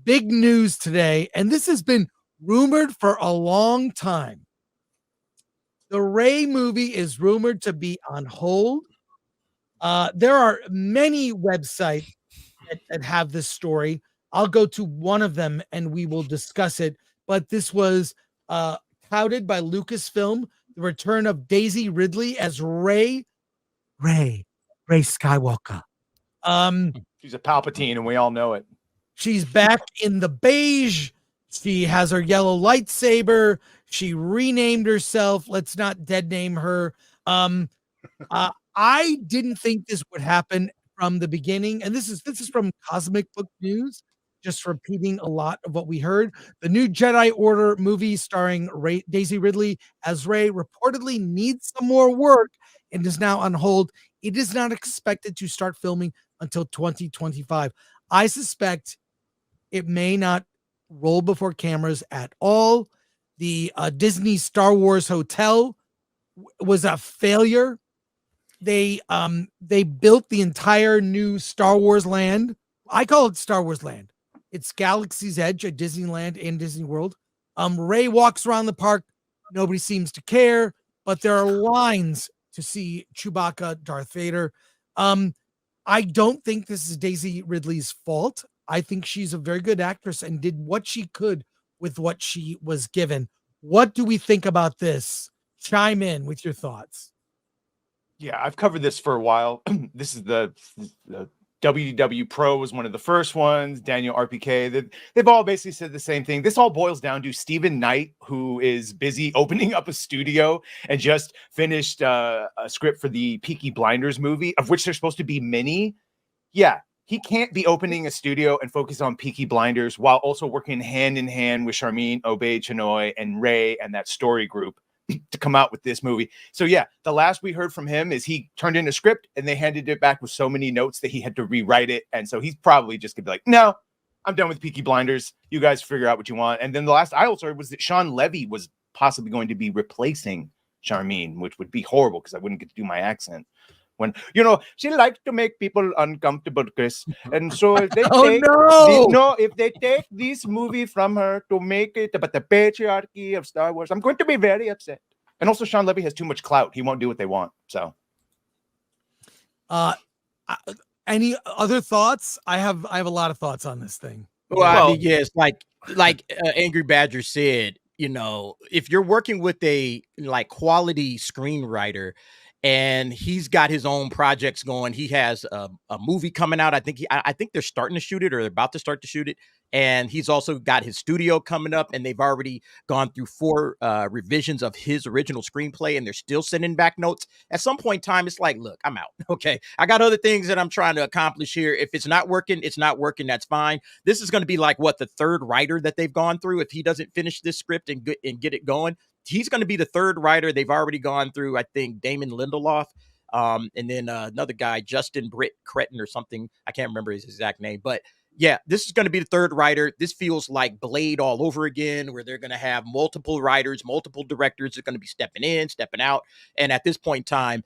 big news today, and this has been rumored for a long time. The Rey movie is rumored to be on hold. There are many websites that have this story. I'll go to one of them and we will discuss it. But this was touted by Lucasfilm, the return of Daisy Ridley as Rey Skywalker. She's a Palpatine, and we all know it. She's back in the beige. She has her yellow lightsaber. She renamed herself. Let's not dead name her. I didn't think this would happen from the beginning, and this is from Cosmic Book News, just repeating a lot of what we heard. The new Jedi Order movie starring Daisy Ridley as Rey reportedly needs some more work and is now on hold. It is not expected to start filming until 2025. I suspect it may not roll before cameras at all. The Disney Star Wars Hotel was a failure. They built the entire new Star Wars land. I call it Star Wars Land. It's Galaxy's Edge at Disneyland and Disney World. Rey walks around the park. Nobody seems to care, but there are lines to see Chewbacca, Darth Vader. I don't think this is Daisy Ridley's fault. I think she's a very good actress and did what she could with what she was given. What do we think about this? Chime in with your thoughts. Yeah, I've covered this for a while. This is the WDW Pro was one of the first ones. Daniel RPK. They've all basically said the same thing. This all boils down to Stephen Knight, who is busy opening up a studio and just finished a script for the Peaky Blinders movie, of which there's supposed to be many. Yeah, he can't be opening a studio and focus on Peaky Blinders while also working hand in hand with Charmin Obey-Chinoy and Rey and that story group to come out with this movie. So yeah, the last we heard from him is he turned in a script and they handed it back with so many notes that he had to rewrite it. And so he's probably just gonna be like, no, I'm done with Peaky Blinders. You guys figure out what you want. And then the last I also heard was that Sean Levy was possibly going to be replacing Charmin, which would be horrible because I wouldn't get to do my accent. When, she likes to make people uncomfortable, Chris. And so if they if they take this movie from her to make it about the patriarchy of Star Wars, I'm going to be very upset. And also Sean Levy has too much clout. He won't do what they want. So any other thoughts? I have a lot of thoughts on this thing. Well, I mean, yes, like Angry Badger said, if you're working with a quality screenwriter, and he's got his own projects going. He has a movie coming out. I think they're starting to shoot it or they're about to start to shoot it. And he's also got his studio coming up, and they've already gone through 4 revisions of his original screenplay, and they're still sending back notes. At some point in time, it's like, look, I'm out. Okay, I got other things that I'm trying to accomplish here. If it's not working, it's not working. That's fine. This is going to be like the third writer that they've gone through. If he doesn't finish this script and get it going, he's going to be the third writer. They've already gone through, I think, Damon Lindelof, and then another guy, Justin Britt Cretton or something. I can't remember his exact name, but yeah, this is going to be the third writer. This feels like Blade all over again, where they're going to have multiple writers, multiple directors are going to be stepping in, stepping out. And at this point in time,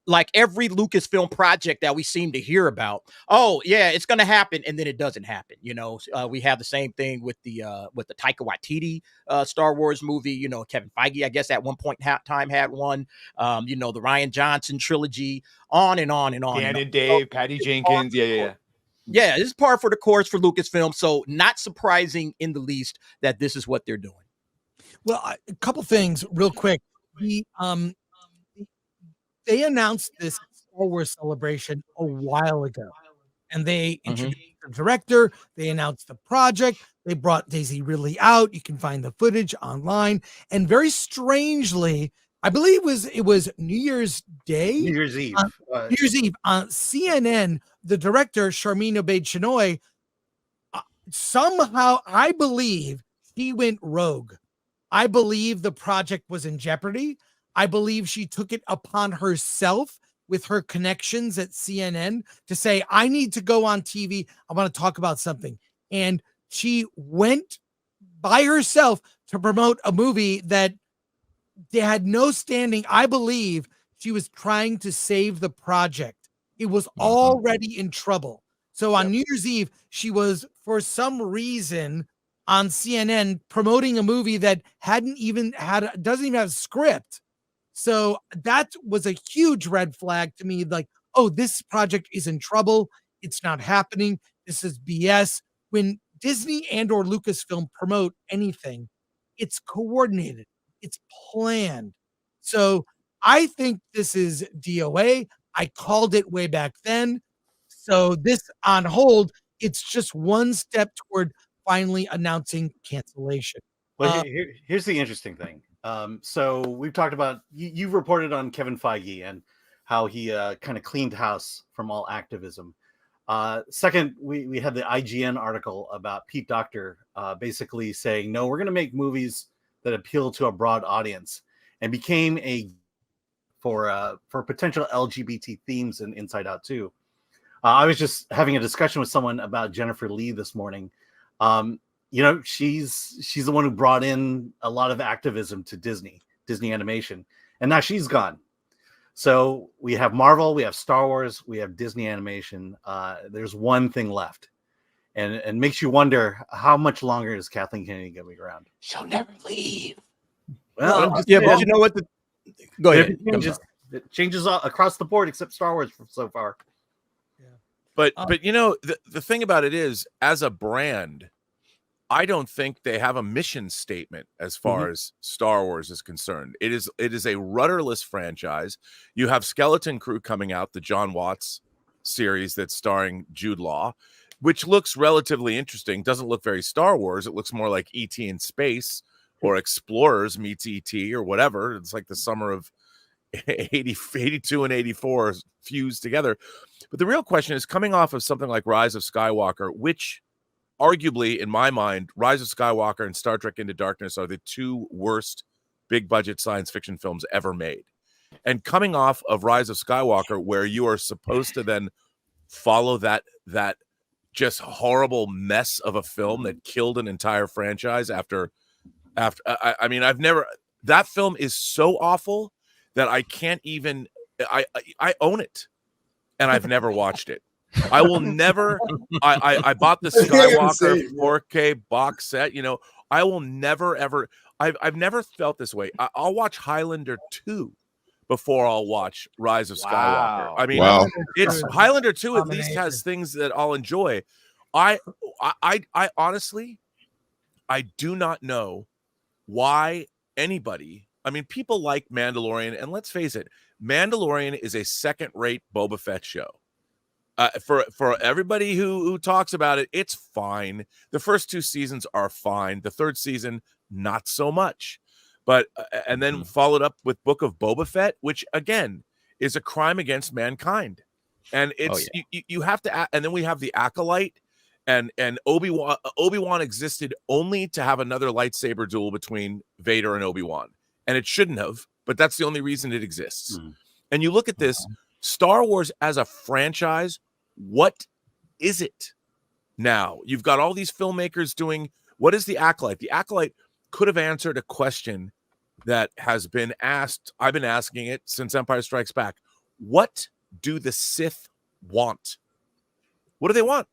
like every Lucasfilm project that we seem to hear about, oh yeah, it's going to happen, and then it doesn't happen. We have the same thing with the Taika Waititi Star Wars movie. Kevin Feige, I guess, at one point in time had one. The Rian Johnson trilogy, on and on and on. Dan and Dave, Patty Jenkins, yeah. Yeah, this is par for the course for Lucasfilm, so not surprising in the least that this is what they're doing. Well, a couple things real quick. They announced this Star Wars celebration a while ago, and they introduced the director. They announced the project. They brought Daisy Ridley out. You can find the footage online. And very strangely, I believe it was New Year's Day. New Year's Eve. New Year's Eve on CNN. The director, Charmin Obey-Chinoy, somehow, I believe, he went rogue. I believe the project was in jeopardy. I believe she took it upon herself with her connections at CNN to say, I need to go on TV. I want to talk about something. And she went by herself to promote a movie that they had no standing. I believe she was trying to save the project. It was already in trouble. So on New Year's Eve, she was, for some reason, on CNN promoting a movie that doesn't even have a script. So that was a huge red flag to me. Like, oh, this project is in trouble. It's not happening. This is BS. When Disney and or Lucasfilm promote anything, it's coordinated. It's planned. So I think this is DOA. I called it way back then. So this on hold, it's just one step toward finally announcing cancellation. Well, here's the interesting thing. So we've talked about, you've reported on Kevin Feige and how he kind of cleaned house from all activism. Second, we had the IGN article about Pete Docter basically saying, no, we're going to make movies that appeal to a broad audience, and became for potential LGBT themes in Inside Out 2. I was just having a discussion with someone about Jennifer Lee this morning. She's the one who brought in a lot of activism to Disney Animation, and now she's gone. So we have Marvel, we have Star Wars, we have Disney Animation. There's one thing left, and it makes you wonder, how much longer is Kathleen Kennedy going to be around? She'll never leave. Well, but you know what? Go ahead. It changes across the board except Star Wars so far. But the thing about it is, as a brand, I don't think they have a mission statement as far as Star Wars is concerned. It is a rudderless franchise. You have Skeleton Crew coming out, the John Watts series that's starring Jude Law, which looks relatively interesting. Doesn't look very Star Wars. It looks more like E.T. in space, or Explorers meets E.T. or whatever. It's like the summer of 82 and 84 fused together. But the real question is, coming off of something like Rise of Skywalker, which arguably, in my mind, Rise of Skywalker and Star Trek Into Darkness are the two worst big budget science fiction films ever made. And coming off of Rise of Skywalker, where you are supposed to then follow that just horrible mess of a film that killed an entire franchise after that film is so awful that I can't even, I own it, and I've never watched it. I will never. I bought the Skywalker 4K box set. I will never ever. I've never felt this way. I'll watch Highlander 2 before I'll watch Rise of Skywalker. I mean, it's Highlander 2 at least has things that I'll enjoy. I honestly, I do not know why anybody. I mean, people like Mandalorian, and let's face it, Mandalorian is a second-rate Boba Fett show. For everybody who talks about it, it's fine. The first two seasons are fine. The third season, not so much. But and then followed up with Book of Boba Fett, which again is a crime against mankind. And it's you have to. And then we have the Acolyte, and Obi-Wan. Obi-Wan existed only to have another lightsaber duel between Vader and Obi-Wan, and it shouldn't have. But that's the only reason it exists. And you look at this Star Wars as a franchise. What is it now? You've got all these filmmakers doing, what is the Acolyte? The Acolyte could have answered a question that has been asked. I've been asking it since Empire Strikes Back. What do the Sith want? What do they want?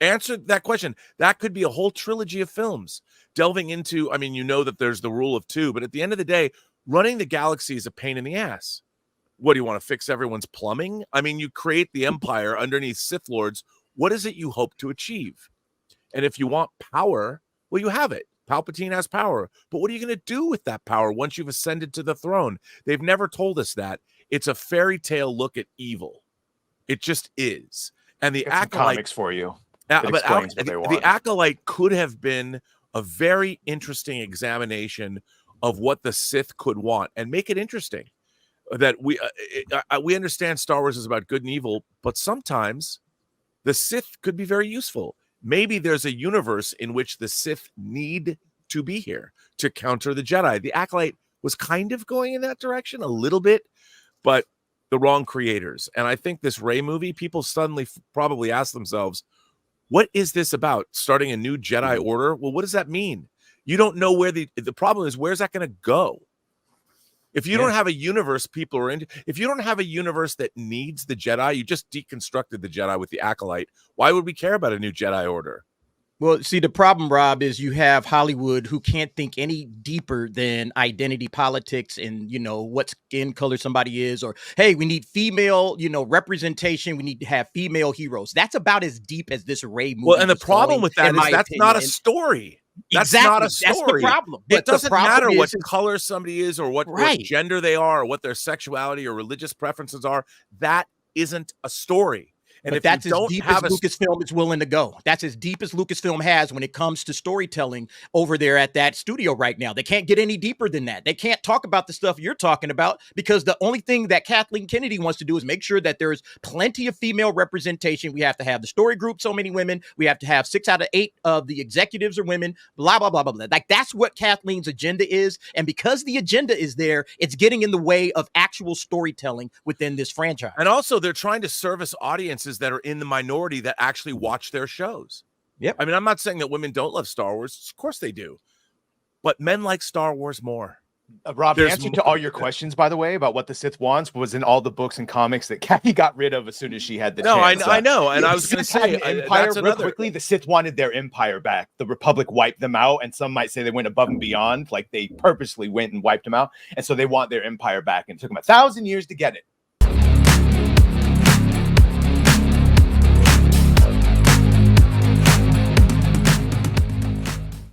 Answer that question. That could be a whole trilogy of films delving into, I mean, that there's the rule of two, but at the end of the day, running the galaxy is a pain in the ass. What do you want to fix everyone's plumbing? I mean, you create the empire underneath Sith Lords. What is it you hope to achieve? And if you want power, well, you have it. Palpatine has power. But what are you going to do with that power once you've ascended to the throne? They've never told us that. It's a fairy tale look at evil. It just is. And the Acolyte, comics for you. But the Acolyte could have been a very interesting examination of what the Sith could want and make it interesting. That we understand Star Wars is about good and evil, but sometimes the Sith could be very useful. Maybe there's a universe in which the Sith need to be here to counter the Jedi. The Acolyte was kind of going in that direction a little bit, but the wrong creators. And I think this Rey movie, people suddenly probably ask themselves, what is this about? Starting a new Jedi Order? Well, what does that mean? You don't know where the problem is. Where's that going to go? If you don't have a universe people are into, if you don't have a universe that needs the Jedi, you just deconstructed the Jedi with the Acolyte. Why would we care about a new Jedi Order? Well, see, the problem, Rob, is you have Hollywood who can't think any deeper than identity politics and, what skin color somebody is, or, hey, we need female, representation. We need to have female heroes. That's about as deep as this Rey movie. Well, and the problem with that is that's not a story. That's not a story. That's the problem. It doesn't matter what color somebody is or what gender they are or what their sexuality or religious preferences are. That isn't a story. And if that's you don't as deep have as Lucasfilm is willing to go. That's as deep as Lucasfilm has when it comes to storytelling over there at that studio right now. They can't get any deeper than that. They can't talk about the stuff you're talking about because the only thing that Kathleen Kennedy wants to do is make sure that there is plenty of female representation. We have to have the story group so many women. We have to have 6 out of 8 of the executives are women, blah, blah, blah, blah, blah. Like, that's what Kathleen's agenda is. And because the agenda is there, it's getting in the way of actual storytelling within this franchise. And also, they're trying to service audiences that are in the minority that actually watch their shows. Yep. I mean, I'm not saying that women don't love Star Wars. Of course they do. But men like Star Wars more. Rob, the answer to all your questions, by the way, about what the Sith wants was in all the books and comics that Kathy got rid of as soon as she had the chance. I know. And I was going to say, Empire, real quickly, the Sith wanted their empire back. The Republic wiped them out, and some might say they went above and beyond, like they purposely went and wiped them out. And so they want their empire back, and it took them 1,000 years to get it.